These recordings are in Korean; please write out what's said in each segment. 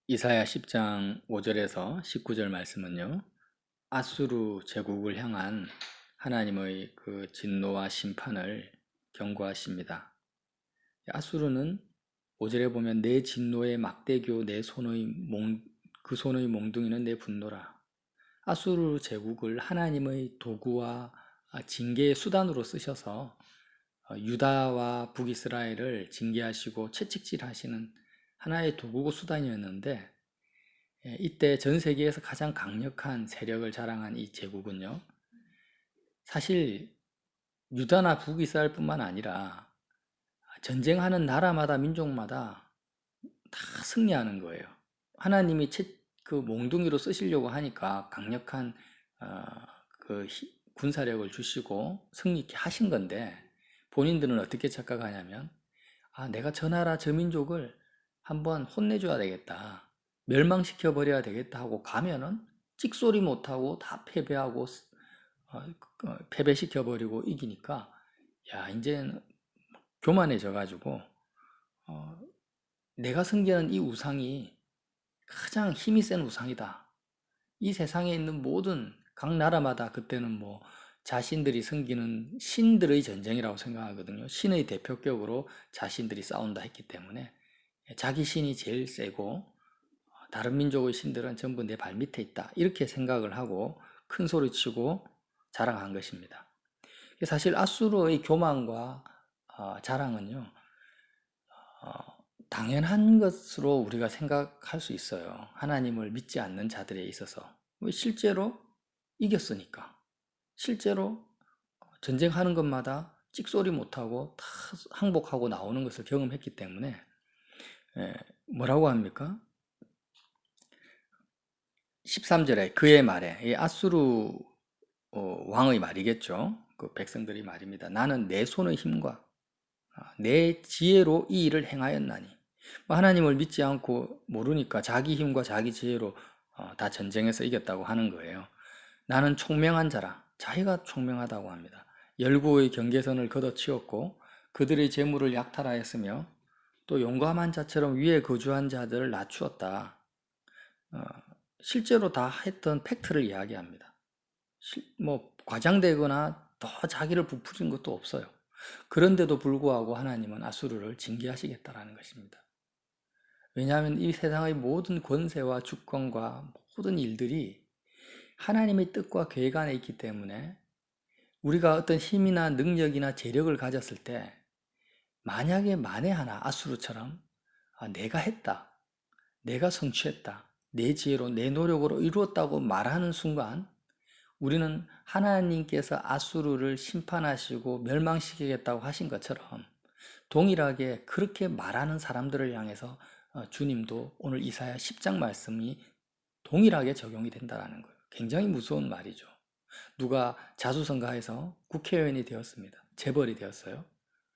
이사야 10장 5절에서 19절 말씀은요, 아수르 제국을 향한 하나님의 그 진노와 심판을 경고하십니다. 아수르는 5절에 보면 내 진노의 막대기요 그 손의 몽둥이는 내 분노라. 아수르 제국을 하나님의 도구와 징계의 수단으로 쓰셔서 유다와 북이스라엘을 징계하시고 채찍질하시는 하나의 도구고 수단이었는데, 이때 전 세계에서 가장 강력한 세력을 자랑한 이 제국은요, 사실 유다나 북이스라엘뿐만 아니라 전쟁하는 나라마다 민족마다 다 승리하는 거예요. 하나님이 그 몽둥이로 쓰시려고 하니까 강력한 어, 군사력을 주시고 승리케 하신 건데, 본인들은 어떻게 착각하냐면, 내가 저 나라 저 민족을 한번 혼내줘야 되겠다, 멸망시켜 버려야 되겠다 하고 가면은 찍소리 못하고 다 패배하고 패배시켜 버리고 이기니까, 야, 이제는 교만해져 가지고 내가 섬기는 이 우상이 가장 힘이 센 우상이다. 이 세상에 있는 모든 각 나라마다 그때는 뭐 자신들이 섬기는 신들의 전쟁이라고 생각하거든요. 신의 대표격으로 자신들이 싸운다 했기 때문에 자기 신이 제일 세고 다른 민족의 신들은 전부 내 발 밑에 있다, 이렇게 생각을 하고 큰 소리 치고 자랑한 것입니다. 사실 아수르의 교만과 자랑은요, 당연한 것으로 우리가 생각할 수 있어요. 하나님을 믿지 않는 자들에 있어서. 실제로 이겼으니까. 실제로 전쟁하는 것마다 찍소리 못하고 다 항복하고 나오는 것을 경험했기 때문에, 뭐라고 합니까? 13절에 그의 말에, 이 아수르 왕의 말이겠죠. 그 백성들의 말입니다. 나는 내 손의 힘과 내 지혜로 이 일을 행하였나니. 하나님을 믿지 않고 모르니까 자기 힘과 자기 지혜로 다 전쟁에서 이겼다고 하는 거예요. 나는 총명한 자라. 자기가 총명하다고 합니다. 열국의 경계선을 걷어치웠고 그들의 재물을 약탈하였으며 또 용감한 자처럼 위에 거주한 자들을 낮추었다. 실제로 다 했던 팩트를 이야기합니다. 뭐 과장되거나 더 자기를 부풀린 것도 없어요. 그런데도 불구하고 하나님은 아수르를 징계하시겠다라는 것입니다. 왜냐하면 이 세상의 모든 권세와 주권과 모든 일들이 하나님의 뜻과 계획 안에 있기 때문에, 우리가 어떤 힘이나 능력이나 재력을 가졌을 때 만약에 만에 하나 아수르처럼 내가 했다, 내가 성취했다, 내 지혜로 내 노력으로 이루었다고 말하는 순간, 우리는 하나님께서 아수르를 심판하시고 멸망시키겠다고 하신 것처럼 동일하게 그렇게 말하는 사람들을 향해서 주님도 오늘 이사야 10장 말씀이 동일하게 적용이 된다는 거예요. 굉장히 무서운 말이죠. 누가 자수성가해서 국회의원이 되었습니다. 재벌이 되었어요.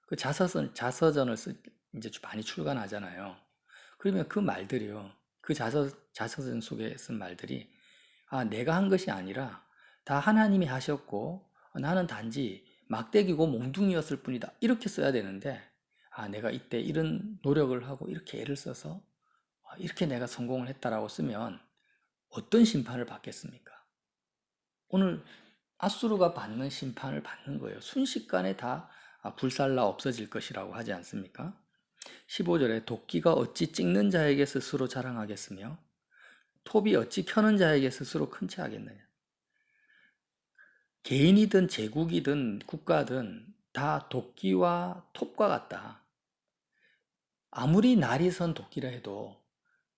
그 자서전을 이제 많이 출간하잖아요. 그러면 그 말들이요, 그 자서전 속에 쓴 말들이 내가 한 것이 아니라 다 하나님이 하셨고 나는 단지 막대기고 몽둥이였을 뿐이다, 이렇게 써야 되는데, 내가 이때 이런 노력을 하고 이렇게 애를 써서 이렇게 내가 성공을 했다라고 쓰면 어떤 심판을 받겠습니까? 오늘 아수르가 받는 심판을 받는 거예요. 순식간에 다 불살라 없어질 것이라고 하지 않습니까? 15절에 도끼가 어찌 찍는 자에게 스스로 자랑하겠으며 톱이 어찌 켜는 자에게 스스로 큰 체 하겠느냐. 개인이든 제국이든 국가든 다 도끼와 톱과 같다. 아무리 날이 선 도끼라 해도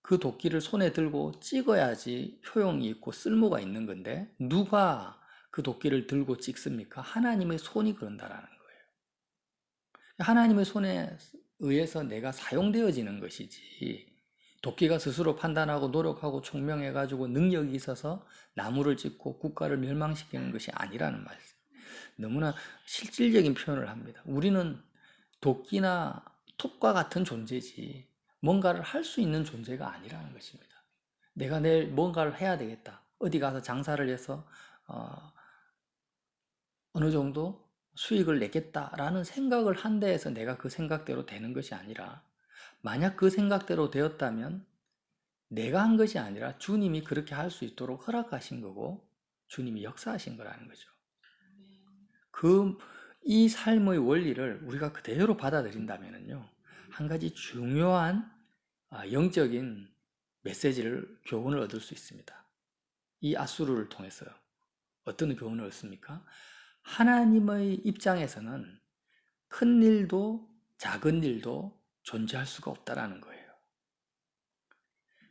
그 도끼를 손에 들고 찍어야지 효용이 있고 쓸모가 있는 건데, 누가 그 도끼를 들고 찍습니까? 하나님의 손이 그런다라는 거예요. 하나님의 손에 의해서 내가 사용되어지는 것이지, 도끼가 스스로 판단하고 노력하고 총명해가지고 능력이 있어서 나무를 찍고 국가를 멸망시키는 것이 아니라는 말씀. 너무나 실질적인 표현을 합니다. 우리는 도끼나 톱과 같은 존재지 뭔가를 할 수 있는 존재가 아니라는 것입니다. 내가 내일 뭔가를 해야 되겠다, 어디 가서 장사를 해서 어느 정도 수익을 내겠다라는 생각을 한 데에서 내가 그 생각대로 되는 것이 아니라, 만약 그 생각대로 되었다면 내가 한 것이 아니라 주님이 그렇게 할 수 있도록 허락하신 거고 주님이 역사하신 거라는 거죠. 이 삶의 원리를 우리가 그대로 받아들인다면요, 한 가지 중요한 영적인 메시지를, 교훈을 얻을 수 있습니다. 이 아수르를 통해서 어떤 교훈을 얻습니까? 하나님의 입장에서는 큰 일도 작은 일도 존재할 수가 없다라는 거예요.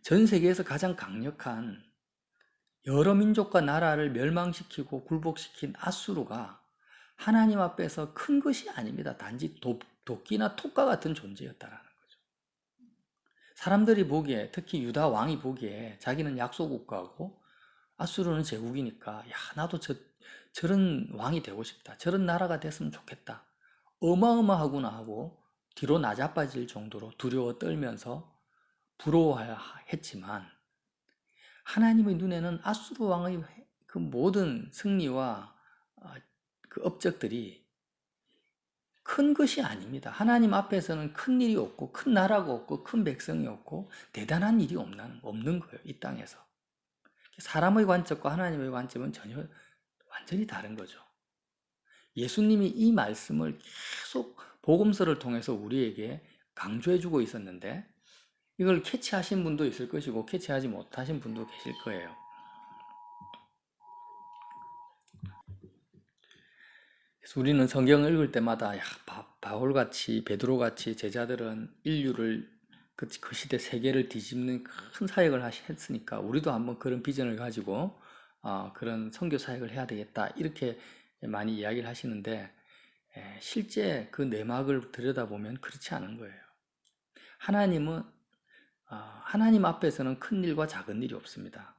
전 세계에서 가장 강력한 여러 민족과 나라를 멸망시키고 굴복시킨 아수르가 하나님 앞에서 큰 것이 아닙니다. 단지 도끼나 톱과 같은 존재였다라는 거죠. 사람들이 보기에, 특히 유다 왕이 보기에 자기는 약소국가고 아수르는 제국이니까, 야, 나도 저런 왕이 되고 싶다, 저런 나라가 됐으면 좋겠다, 어마어마하구나 하고 뒤로 나자빠질 정도로 두려워 떨면서 부러워했지만, 하나님의 눈에는 아수르 왕의 그 모든 승리와 그 업적들이 큰 것이 아닙니다. 하나님 앞에서는 큰 일이 없고 큰 나라가 없고 큰 백성이 없고 대단한 일이 없는 거예요, 이 땅에서. 사람의 관점과 하나님의 관점은 전혀 완전히 다른 거죠. 예수님이 이 말씀을 계속 복음서를 통해서 우리에게 강조해주고 있었는데, 이걸 캐치하신 분도 있을 것이고 캐치하지 못하신 분도 계실 거예요. 그래서 우리는 성경을 읽을 때마다, 야, 바울같이, 베드로같이 제자들은 인류를, 그 시대 세계를 뒤집는 큰 사역을 했으니까 우리도 한번 그런 비전을 가지고 그런 선교 사역을 해야 되겠다, 이렇게 많이 이야기를 하시는데, 실제 그 내막을 들여다보면 그렇지 않은 거예요. 하나님 앞에서는 큰 일과 작은 일이 없습니다.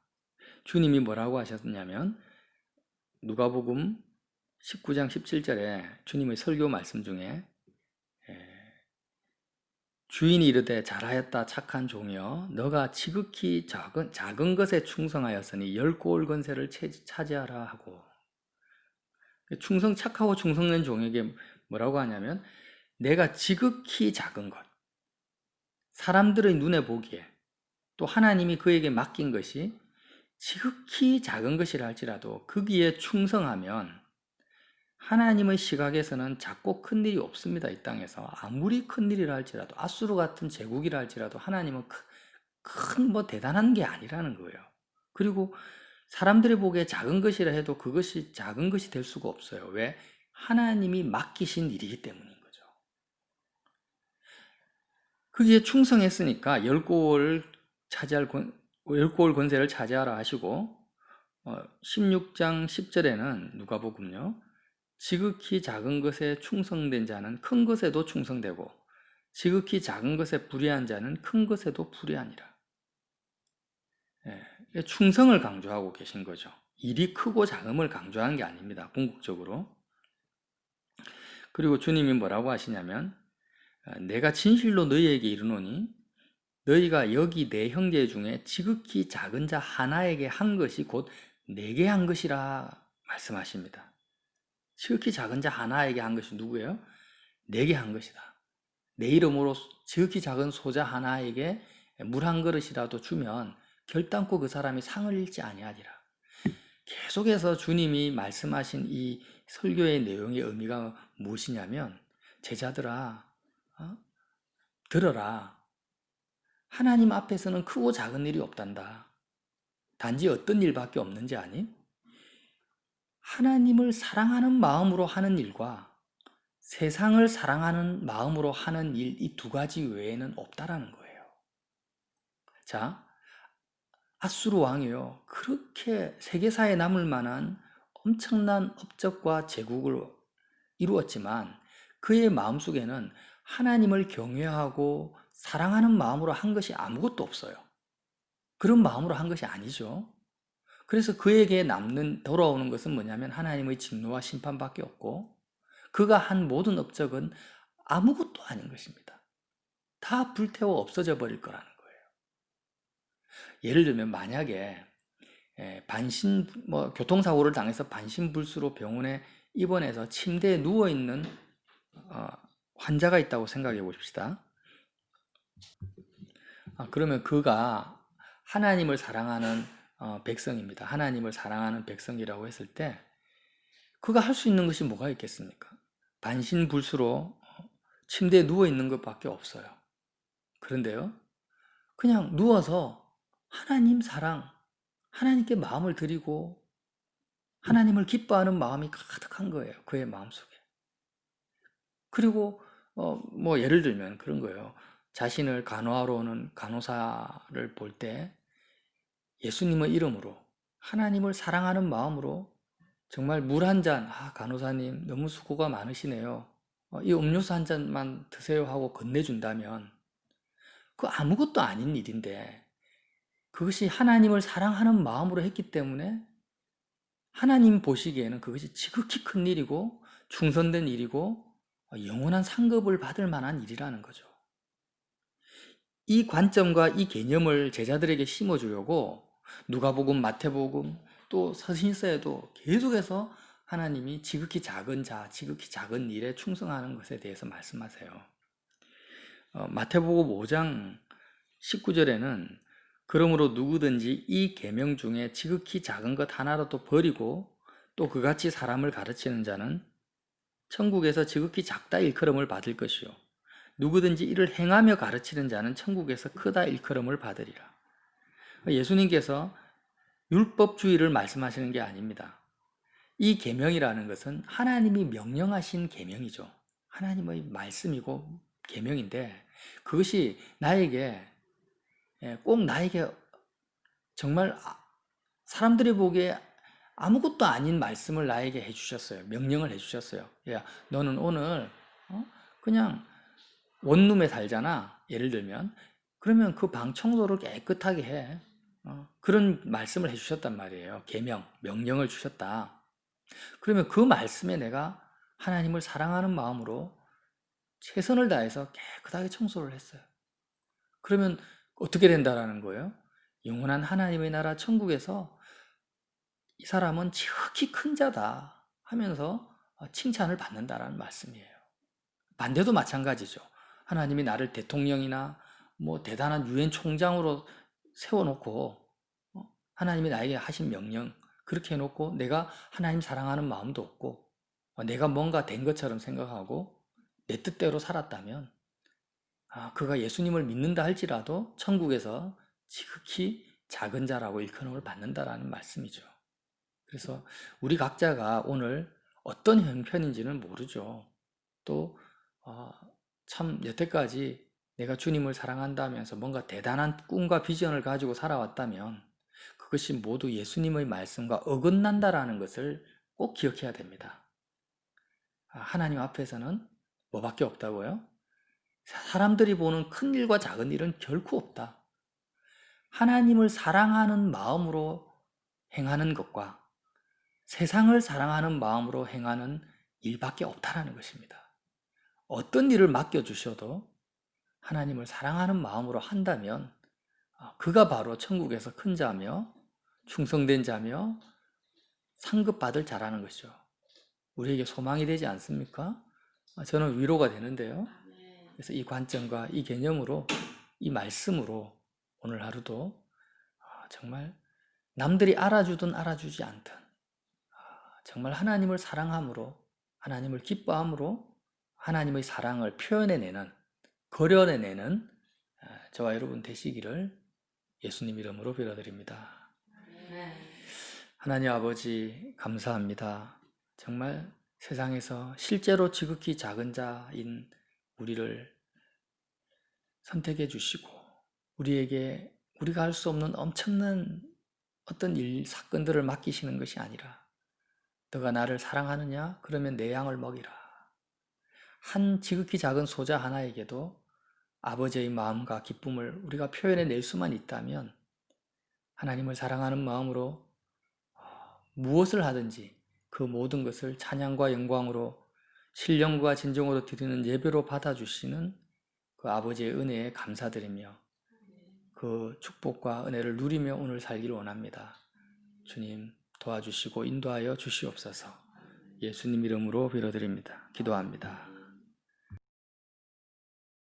주님이 뭐라고 하셨냐면, 누가복음 19장 17절에 주님의 설교 말씀 중에, 주인이 이르되 잘하였다 착한 종이여, 너가 지극히 작은 것에 충성하였으니 10고을 권세를 차지하라 하고, 착하고 충성된 종에게 뭐라고 하냐면, 내가 지극히 작은 것, 사람들의 눈에 보기에, 또 하나님이 그에게 맡긴 것이 지극히 작은 것이라 할지라도 거기에 충성하면 하나님의 시각에서는 작고 큰 일이 없습니다. 이 땅에서 아무리 큰 일이라 할지라도, 아수르 같은 제국이라 할지라도 하나님은 큰 대단한 게 아니라는 거예요. 그리고 사람들이 보기에 작은 것이라 해도 그것이 작은 것이 될 수가 없어요. 왜? 하나님이 맡기신 일이기 때문인 거죠. 거기에 충성했으니까 10고을 권세를 차지하라 하시고, 16장 10절에는 누가복음요, 지극히 작은 것에 충성된 자는 큰 것에도 충성되고 지극히 작은 것에 불의한 자는 큰 것에도 불의하니라. 충성을 강조하고 계신 거죠. 일이 크고 작음을 강조하는 게 아닙니다, 궁극적으로. 그리고 주님이 뭐라고 하시냐면, 내가 진실로 너희에게 이르노니 너희가 여기 내 형제 중에 지극히 작은 자 하나에게 한 것이 곧 내게 한 것이라 말씀하십니다. 지극히 작은 자 하나에게 한 것이 누구예요? 내게 한 것이다. 내 이름으로 지극히 작은 소자 하나에게 물 한 그릇이라도 주면 결단코 그 사람이 상을 잃지 아니하리라. 계속해서 주님이 말씀하신 이 설교의 내용의 의미가 무엇이냐면, 제자들아, 들어라. 하나님 앞에서는 크고 작은 일이 없단다. 단지 어떤 일밖에 없는지 아니? 하나님을 사랑하는 마음으로 하는 일과 세상을 사랑하는 마음으로 하는 일, 이 두 가지 외에는 없다라는 거예요. 자, 아수르 왕이요, 그렇게 세계사에 남을 만한 엄청난 업적과 제국을 이루었지만 그의 마음속에는 하나님을 경외하고 사랑하는 마음으로 한 것이 아무것도 없어요. 그런 마음으로 한 것이 아니죠. 그래서 그에게 돌아오는 것은 뭐냐면 하나님의 진노와 심판밖에 없고, 그가 한 모든 업적은 아무것도 아닌 것입니다. 다 불태워 없어져 버릴 거라는 거예요. 예를 들면 만약에 교통사고를 당해서 반신불수로 병원에 입원해서 침대에 누워있는 환자가 있다고 생각해 보십시다. 그러면 그가 하나님을 사랑하는 백성입니다. 하나님을 사랑하는 백성이라고 했을 때 그가 할 수 있는 것이 뭐가 있겠습니까? 반신불수로 침대에 누워 있는 것밖에 없어요. 그런데요, 그냥 누워서 하나님 사랑, 하나님께 마음을 드리고 하나님을 기뻐하는 마음이 가득한 거예요. 그의 마음속에. 그리고 뭐 예를 들면 그런 거예요. 자신을 간호하러 오는 간호사를 볼 때 예수님의 이름으로 하나님을 사랑하는 마음으로 정말 물 한 잔, 간호사님 너무 수고가 많으시네요. 이 음료수 한 잔만 드세요 하고 건네준다면 그 아무것도 아닌 일인데 그것이 하나님을 사랑하는 마음으로 했기 때문에 하나님 보시기에는 그것이 지극히 큰 일이고 충성된 일이고 영원한 상급을 받을 만한 일이라는 거죠. 이 관점과 이 개념을 제자들에게 심어주려고 누가복음, 마태복음, 또 서신서에도 계속해서 하나님이 지극히 작은 자, 지극히 작은 일에 충성하는 것에 대해서 말씀하세요. 마태복음 5장 19절에는 그러므로 누구든지 이 계명 중에 지극히 작은 것 하나라도 버리고 또 그같이 사람을 가르치는 자는 천국에서 지극히 작다 일컬음을 받을 것이요 누구든지 이를 행하며 가르치는 자는 천국에서 크다 일컬음을 받으리라. 예수님께서 율법주의를 말씀하시는 게 아닙니다. 이 계명이라는 것은 하나님이 명령하신 계명이죠. 하나님의 말씀이고 계명인데 그것이 꼭 나에게 정말 사람들이 보기에 아무것도 아닌 말씀을 나에게 해주셨어요. 명령을 해주셨어요. 야, 너는 오늘 그냥 원룸에 살잖아. 예를 들면 그러면 그 방 청소를 깨끗하게 해. 그런 말씀을 해주셨단 말이에요. 계명, 명령을 주셨다. 그러면 그 말씀에 내가 하나님을 사랑하는 마음으로 최선을 다해서 깨끗하게 청소를 했어요. 그러면 어떻게 된다라는 거예요? 영원한 하나님의 나라 천국에서 이 사람은 지극히 큰 자다 하면서 칭찬을 받는다라는 말씀이에요. 반대도 마찬가지죠. 하나님이 나를 대통령이나 뭐 대단한 유엔 총장으로 세워놓고 하나님이 나에게 하신 명령 그렇게 해놓고 내가 하나님 사랑하는 마음도 없고 내가 뭔가 된 것처럼 생각하고 내 뜻대로 살았다면 그가 예수님을 믿는다 할지라도 천국에서 지극히 작은 자라고 일컬음을 받는다라는 말씀이죠. 그래서 우리 각자가 오늘 어떤 형편인지는 모르죠. 또 참 여태까지 내가 주님을 사랑한다면서 뭔가 대단한 꿈과 비전을 가지고 살아왔다면 그것이 모두 예수님의 말씀과 어긋난다라는 것을 꼭 기억해야 됩니다. 하나님 앞에서는 뭐밖에 없다고요? 사람들이 보는 큰 일과 작은 일은 결코 없다. 하나님을 사랑하는 마음으로 행하는 것과 세상을 사랑하는 마음으로 행하는 일밖에 없다라는 것입니다. 어떤 일을 맡겨주셔도 하나님을 사랑하는 마음으로 한다면 그가 바로 천국에서 큰 자며 충성된 자며 상급받을 자라는 것이죠. 우리에게 소망이 되지 않습니까? 저는 위로가 되는데요. 그래서 이 관점과 이 개념으로 이 말씀으로 오늘 하루도 정말 남들이 알아주든 알아주지 않든 정말 하나님을 사랑함으로 하나님을 기뻐함으로 하나님의 사랑을 표현해내는 걸어내내는 저와 여러분 되시기를 예수님 이름으로 빌어드립니다. 하나님 아버지 감사합니다. 정말 세상에서 실제로 지극히 작은 자인 우리를 선택해 주시고 우리에게 우리가 할 수 없는 엄청난 어떤 사건들을 맡기시는 것이 아니라 너가 나를 사랑하느냐? 그러면 내 양을 먹이라. 한 지극히 작은 소자 하나에게도 아버지의 마음과 기쁨을 우리가 표현해낼 수만 있다면 하나님을 사랑하는 마음으로 무엇을 하든지 그 모든 것을 찬양과 영광으로 신령과 진정으로 드리는 예배로 받아주시는 그 아버지의 은혜에 감사드리며 그 축복과 은혜를 누리며 오늘 살기를 원합니다. 주님 도와주시고 인도하여 주시옵소서. 예수님 이름으로 빌어드립니다. 기도합니다.